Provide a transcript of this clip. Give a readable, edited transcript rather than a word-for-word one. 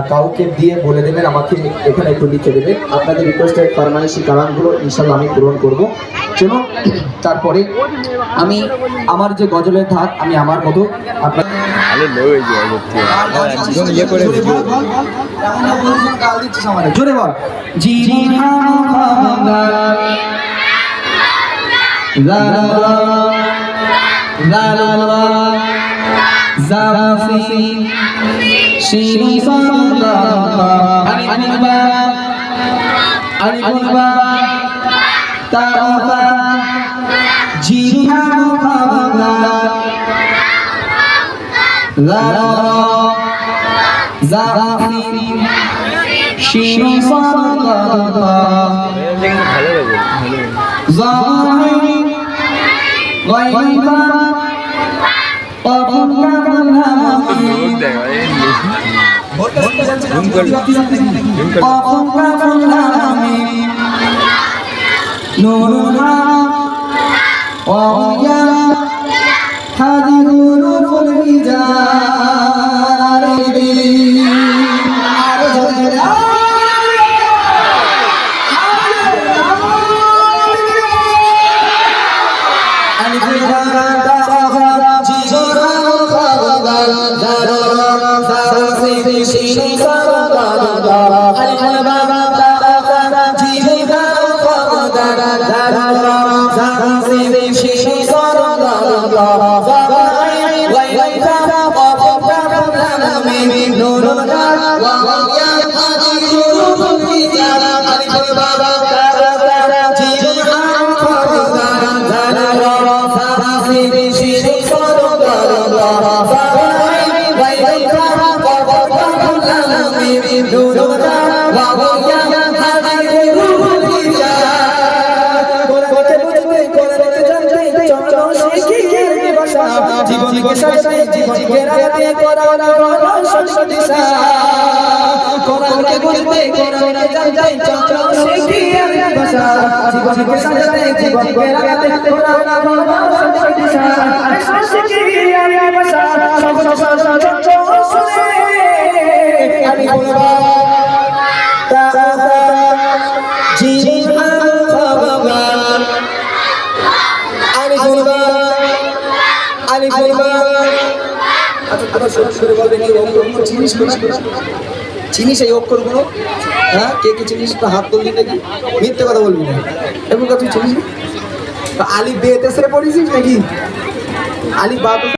কাউকে দিয়ে বলে দেবেন আমাকে এখানে একটু লিখে দেবেন আপনাদের রিকোয়েস্টের ফরমাইশি কালামগুলো ইনশাআল্লাহ আমি পূরণ করব। চলুন তারপরে আমি আমার যে গজলের ধার আমি আমার মতো আপনার জোরে বল জীবন জীবনকে সাজাতে জীবনকে রাতে কোরআন হলো সঠিক দিশা কোরআনকে বুঝতে কোরআনকে জানতে চলো শিখি আরবি ভাষা জীবনকে সাজাতে জীবনকে রাতে কোরআন হলো সঠিক দিশা শিখি আরবি ভাষা সহজ সরল শুনে আমি বলবো তাআলা জিহান খবর আমি বলবো আমি বলবো আচ্ছা তোমরা সত্যি করে বলবে কি অক্ষরগুলো চিনিস না চিনিস এই অক্ষরগুলো হ্যাঁ কে কে চিনিস তো হাত তুলবি নাকি মিথ্যে কথা বলবি না এরকম কথা তুই চিনিস না আলিফ বে তে পড়েছিস নাকি আলিফ বা